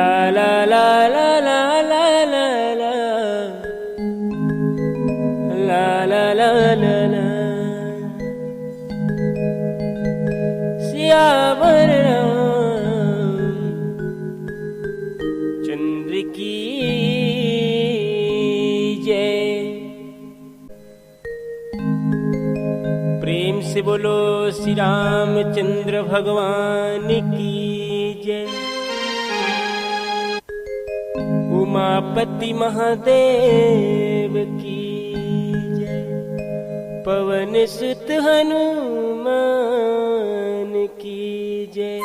ला ला ला ला ला ला ला ला ला ला ला ला ला सियावर चंद्र की जय। प्रेम से बोलो श्री रामचंद्र भगवान की जय। उमापति महादेव की जय। पवन सुत हनुमान की जय।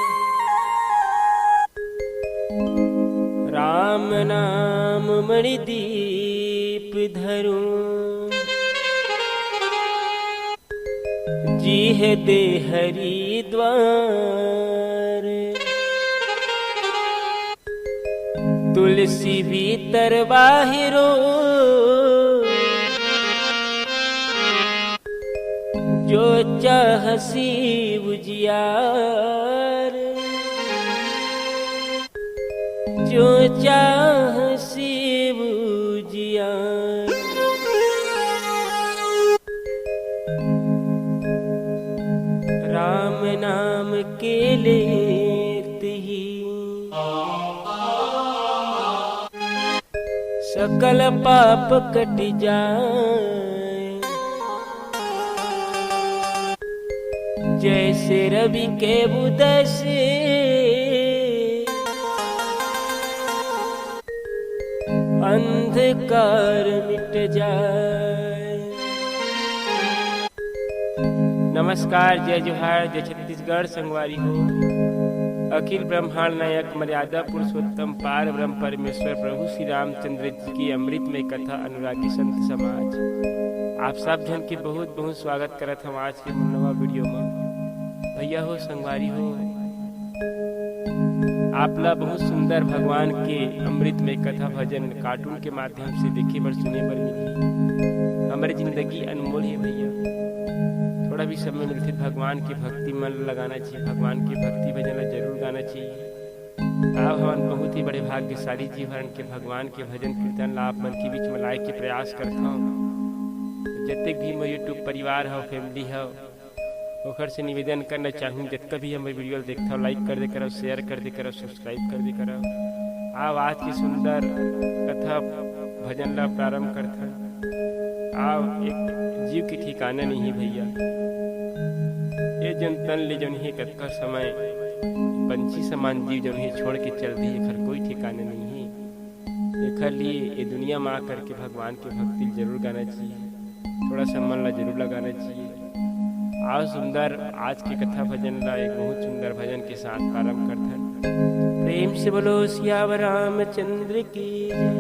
राम नाम मणिदीप धरूं जी है दे हरिद्वार। तुलसी भीतर बाहिरो जो चाहसी उजियार। जो चाहसी उजियार। राम नाम के लेते ही सकल पाप कट जाए। जैसे रवि के उदय से अंधकार मिट जाए। नमस्कार, जय जोहार, जय छत्तीसगढ़ संगवारी हो। अखिल ब्रह्मांड नायक मर्यादा पुरुषोत्तम पार ब्रह्म परमेश्वर प्रभु श्री रामचंद्र जी की अमृतमय कथा अनुरागी संत समाज आप सब जन के बहुत बहुत स्वागत करत हम आज के नवा वीडियो में। भैया हो, संगवारी हो, आपला बहुत सुंदर भगवान के अमृतमय कथा भजन कार्टून के माध्यम से देखे बर सुने बर मिली। हमारी जिंदगी अनमोल है भैया। थोड़ा भी समय मिलते भगवान की भक्ति मन लगाना चाहिए। भगवान की भक्ति भजन जरूर गाना चाहिए। आप हवन बहुत ही बड़े भाग्यशाली जीवन के भगवान के भजन कीर्तन लाभ मन के बीच में लाए के प्रयास करता हूँ। जितने भी मेरे यूट्यूब परिवार हो, फैमिली हो, ओखर से निवेदन करना चाहूँ जितना भी हमारे वीडियो देखता हो लाइक कर दे करो, शेयर कर दे करो, सब्सक्राइब कर दे करो। आप आज की सुंदर कथा भजन ला प्रारंभ करता। आप एक जीव के ठिकाना नहीं है भैया। ये जन तन ले जन ही कतका समय पंछी समान जीव जन ही छोड़ के चल दी। एखर कोई ठिकाना नहीं है। एखर लिए ये दुनिया में आकर के भगवान की भक्ति जरूर गाना चाहिए। थोड़ा सा मन ला जरूर लगाना चाहिए। आज सुंदर आज की कथा भजन ला एक बहुत सुंदर भजन के साथ प्रारंभ करते। प्रेम से बोलो सियावर रामचंद्र की जय।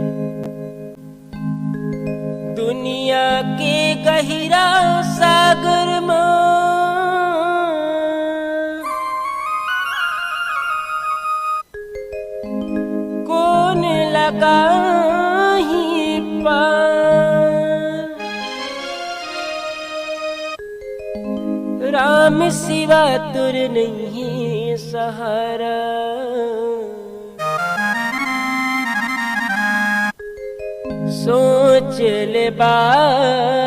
दुनिया के गहिरा सागर में कौन लगा ही पार। राम सिवा तुर नहीं सहारा। सोच ले बारंबार।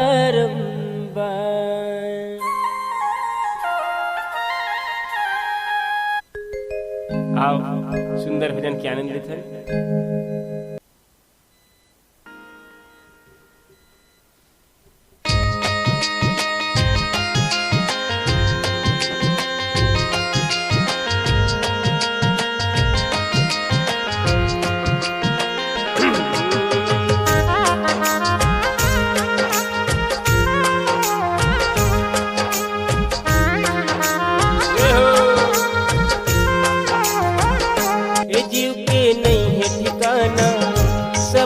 आओ सुंदर भजन के आनंद लेते हैं।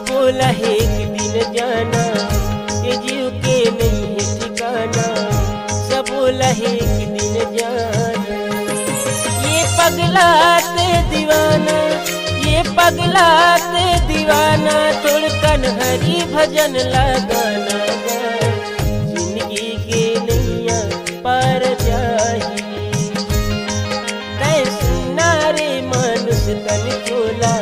बोला है एक दिन जाना। ये जीव के नहीं है ठिकाना। सब बोला है एक दिन जाना। ये पगलाते दीवाना, ये पगलाते दीवाना, थोड़ कन्हरी भजन लगाना। जिंदगी के नैया पार जाही तै सुना रे मानुष तन चोला।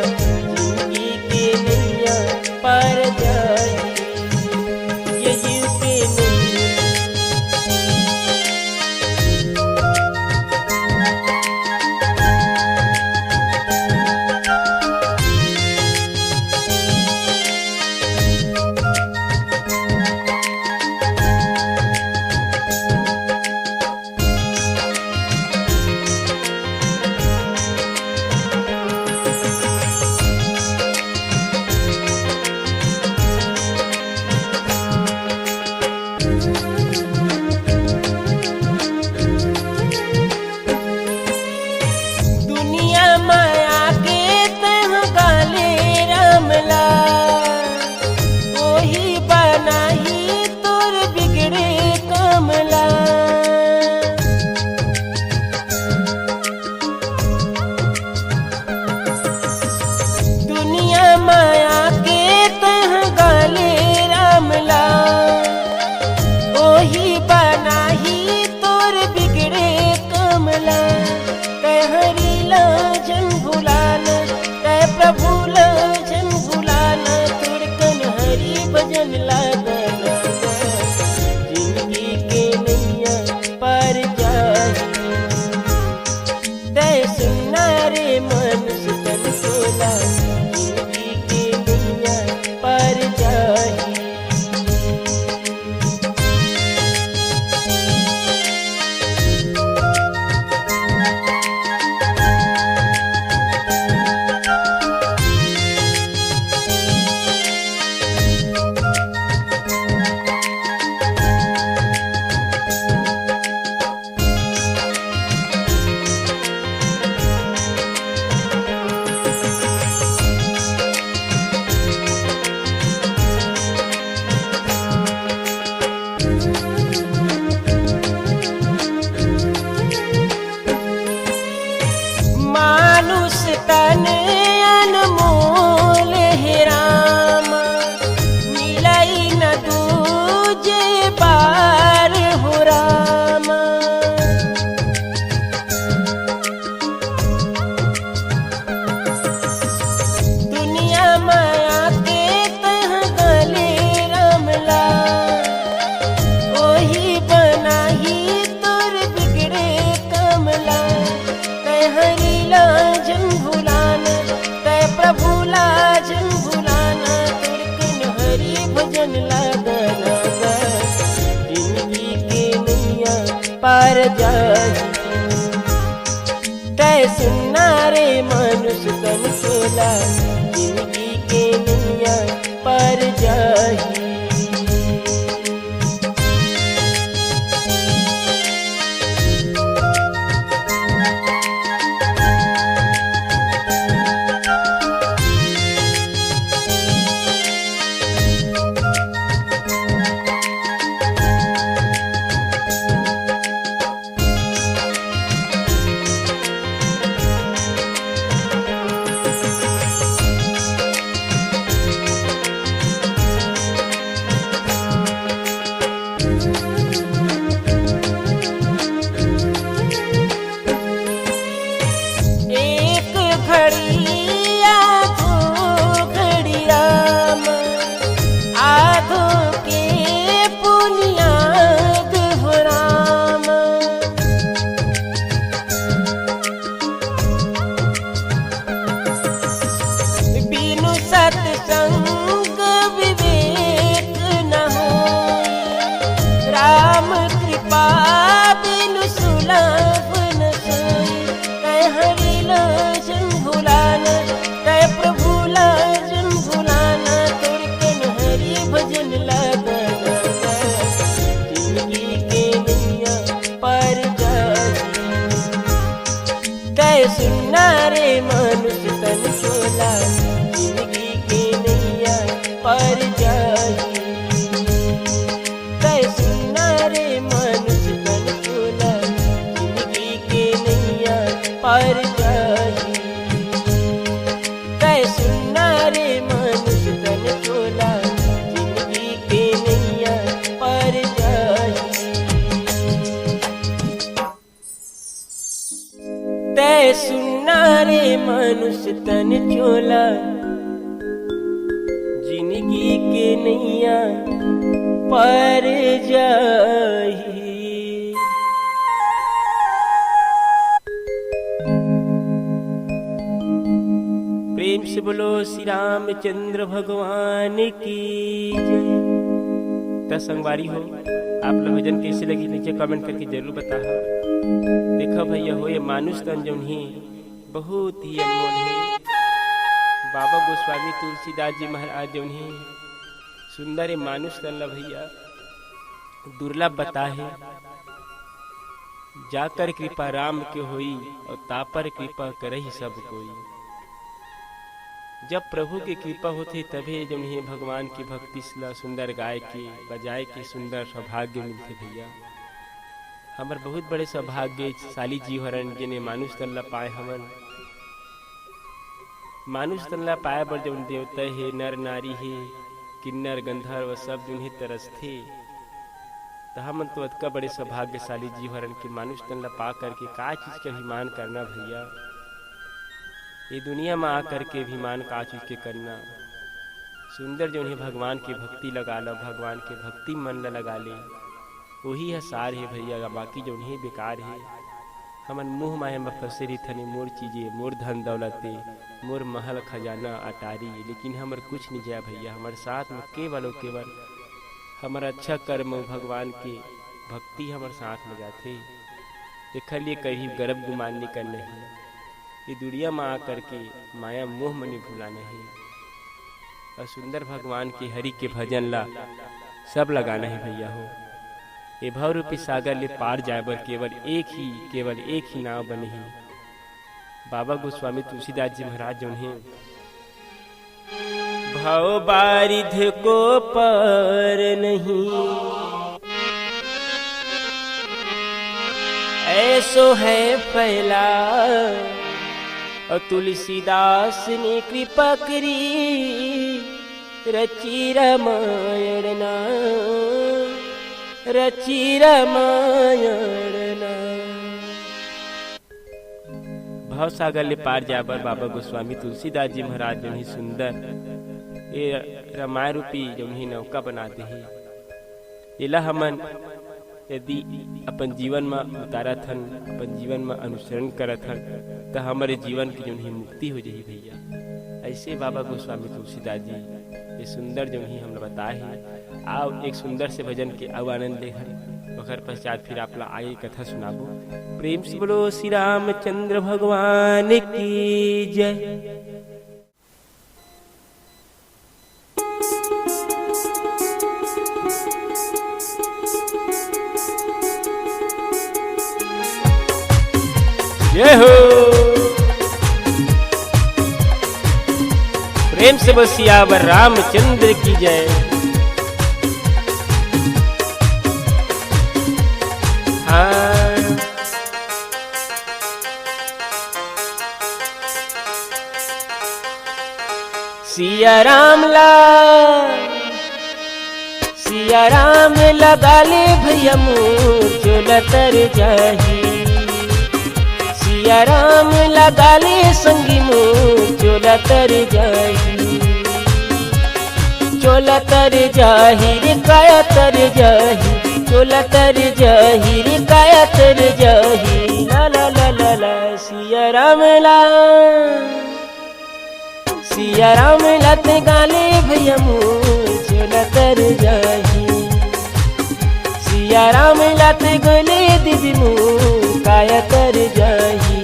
कमला वही बनाही तोर बिगड़े कमला। दुनिया माया के तह गाले रामला वही बनाही तोर बिगड़े कमला। कहरी लाजन भुलाना तय प्रभु लाजन भुलाना तोर कन्हरी भजन लागना। जिंदगी के नैया पार जाही तय सुनना रे मनुष्य तन सोला। जिंदगी के नैया पार जाही। मानुष तन अनमोल है राम मिलाई न दूजे बार हो राम। दुनिया माया के तह गले रामला वही बनाही तोर बिगड़े कमला। हरि लाजन भुलाना तय प्रभु लाजन भुलाना तोर कन्हरी भजन लागना। जिंदगी के नैया पार जाही तय सुनना रे मनुष्य तन सोला। जिंदगी के नैया पार जाही। एक घड़ी आधो घड़ी राम आधो के बुनियाद हो राम। बिनु सत्संग विवेक न होई राम कृपा बिनु सुलभ न सोई। हरि लाजन भुलाना तय प्रभु लाजन भुलाना तोर कन्हरी भजन लागना। जिंदगी के नैया पार जाही तय सुनना रे मनुष्य तन सोला। जिंदगी के नैया पार जाही तय सुनना रे मनुष्य तन सोला। जिंदगी के नैया पार जाही तय सुनना रे मनुष्य तन सोला। जिंदगी के नैया पार जाही तय सुनना रे मनुष्य तन चोला। जिंदगी के नैया पार जाही। प्रेम से बोलो श्री रामचंद्र भगवान की जय। संगवारी हो आप लोग भजन कैसे लगी नीचे कमेंट करके जरूर बता। देखो भैया हो ये मानुष तन जौन ही बहुत ही अनमोल है। बाबा गोस्वामी तुलसीदास जी महाराज जौन ही सुंदर है मानुष तन ला भैया दुर्लभ बता है। जाकर कृपा राम के होई और तापर कृपा करही सब कोई। जब प्रभु की कृपा होती तभी जब नहीं भगवान की भक्ति सुंदर गाय के बजाए के सुंदर सौभाग्य मिलते भैया। हमार बहुत बड़े सौभाग्य साली जीवहरण जिन्हें मानुष तल्ला पाए हमन मानुष तल्ला पाए बर जब देवता है नर नारी है किन्नर गंधर्व सब जिन्हें तरसथे तो हमन तो अतका बड़े सौभाग्यशाली जीवहरण के मानुष तल्ला पा करके का चीज का अभिमान करना भैया। ये दुनिया में आकर के अभिमान का चीज के करना सुंदर जो है भगवान की भक्ति लगा लो भगवान के भक्ति मन ला लगा ले वही है सार है भैया। बाकी जो नहीं बेकार है हमन मुँह माया में फंसे रही थने मोर चीजें मोर धन दौलते मोर महल खजाना अटारी लेकिन हमर कुछ नहीं जाए भैया। हमारे साथ में केवल और केवल हमारा अच्छा कर्म भगवान के भक्ति हमारे साथ में जाते एक लिए कहीं गर्भ गुमानने का नहीं ये दुनिया में आकर के माया मोह मनी भूला नहीं और सुंदर भगवान के हरि के भजन ला सब लगाना है भैया हो। ये भव रूपी सागर ले पार जाए बर केवल एक ही नाव बने ही बाबा गोस्वामी तुलसीदास जी महाराज जो हैं भव बारिध को पार नहीं ऐसो है फैला और तुलसीदास ने कृपा करी रची रामायण ना रची रामायण ना। भाव सागर ले पार जाबर बाबा गोस्वामी तुलसीदास जी महाराज जो ही सुंदर ये रामायण रूपी जो ही नौका बनाते हैं इला हमन यदि अपन जीवन में उतारत हन अपन जीवन में अनुसरण करत हन तो हमारे जीवन की जो ही मुक्ति हो जाए भैया। ऐसे बाबा गोस्वामी तुलसीदास जी ये सुंदर जो ही हम बताए हैं। आओ एक सुंदर से भजन के अब आनंद ले हन वखर पश्चात फिर आप आगे कथा सुनाबो। प्रेम से बोलो श्री रामचंद्र भगवान की जय। जय हो प्रेम से बसियावर रामचंद्र की जय। हाँ सिया राम लगा ले भैया मोर चोला तर जाही सिया राम लगा ले संगी मोर चोला तर जाही रे काया तर जाही चोला तर जाही रे काया तर जाही ला ला ला ला ला सिया राम लाते गाले भैया मोर चोला तर जाही सिया राम लाते गोले दीदी मोर काया तर जाही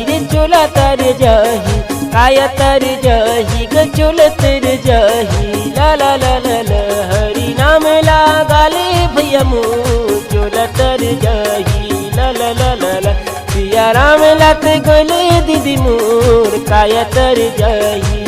रे चोला तर जाही काया तर जाही ग चोला तर जाही ला ला ला ला ला हरि नाम लगा ले भैया मोर चोला तर जाही ला ला ला ला ला सिया राम लाते गोले दीदी मोर काया तर जाही।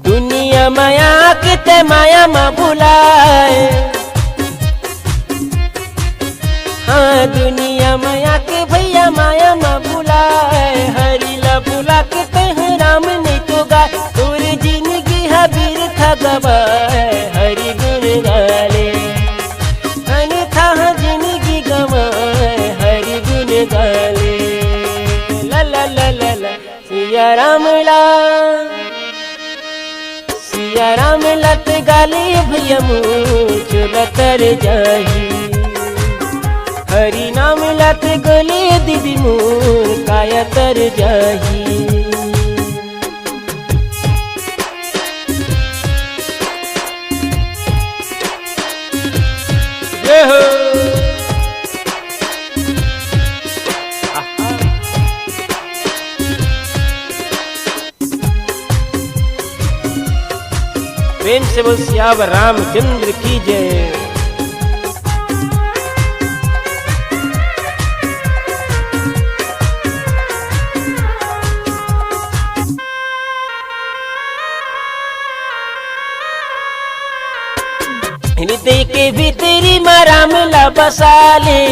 दुनिया माया किते माया मा बुलाए हाँ दुनिया माया के भैया माया मा बुलाए हरि ला बुला के तह राम ने तो गा तोर जिंदगी हबीर था गवाए हरि गुण गाले अन्यथा जिंदगी गवाए हरि गुण गाले ला ला ला ला ला सिया राम लत गाले भैया मोर चोला तर जाही। हरि नाम लात गले दीदी मोर काया तर जाही। जय हो। प्रेम से बोल सियावर रामचंद्र की जय। हृदय के भीतरी में राम ला बसाले,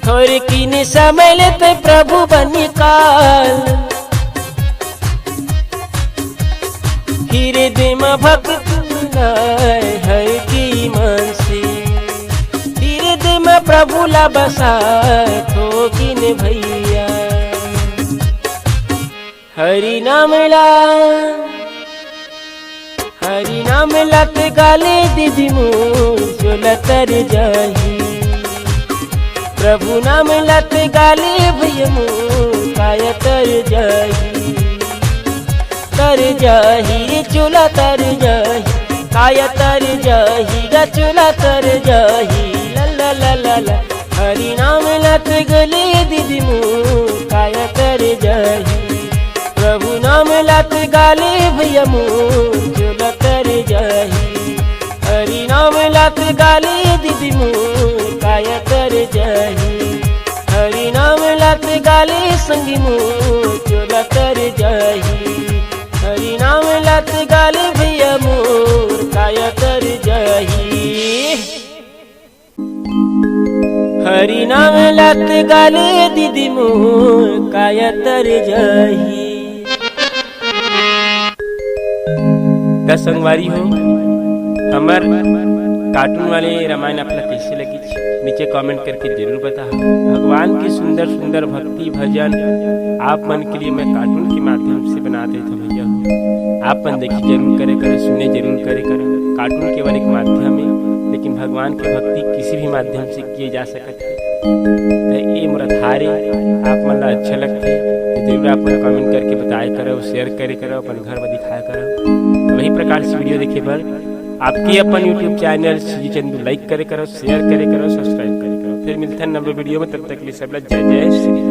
थोड़े की समय लेते प्रभु बनी काल। हृदय में भक्त हर की मन से, हृदय में प्रभु ला बसा ठोकिन भैया। हरि नाम ला, हरि नाम लत गाले दीदी मोर चोला तर जाही। प्रभु नाम लत गाले भैया मोर काया तर जाही। तर जाही चोला तर जाही, काया तर जाही गा चोला तर जाही। ला ला ला ला ला। हरि नाम लत गले दीदी मोर काया तर जाही। प्रभु नाम लत गाले भैया मोर चोला तर जाही। हरि नाम लत गाले दीदी मोर काया तर जाही। हरि नाम लत गाले संगी मोर चोला तर जाही। हरि नाम लत गाले भैया मोर काया तर जाही। हरि नाम लत गाले दीदी मोर काया तर जाही। का संगवारी हो, हमार कार्टून वाले रामायण अपना कैसे लगी नीचे कमेंट करके जरूर बता। भगवान की सुंदर सुंदर भक्ति भजन आप मन के लिए मैं कार्टून के माध्यम से बना देता हूँ भैया। आप मन देखिए जरूर करे करे, सुने जरूर करे करे। कार्टून केवल एक माध्यम है, लेकिन भगवान की भक्ति किसी भी माध्यम से किए जा सकते है। तो ये मेरा धारे आप मन अच्छा लगते तो जरूर आप मन कमेंट करके बताया करो, शेयर करे करो, अपन घर में दिखाया करो। वही प्रकार से वीडियो देखे पर आपके अपन YouTube channel Shri Chandu like करे करो, शेयर करे करो, सब्सक्राइब करे करो। फिर मिलते हैं नवे वीडियो में, तब तक के लिए सब लोग जय जय श्री।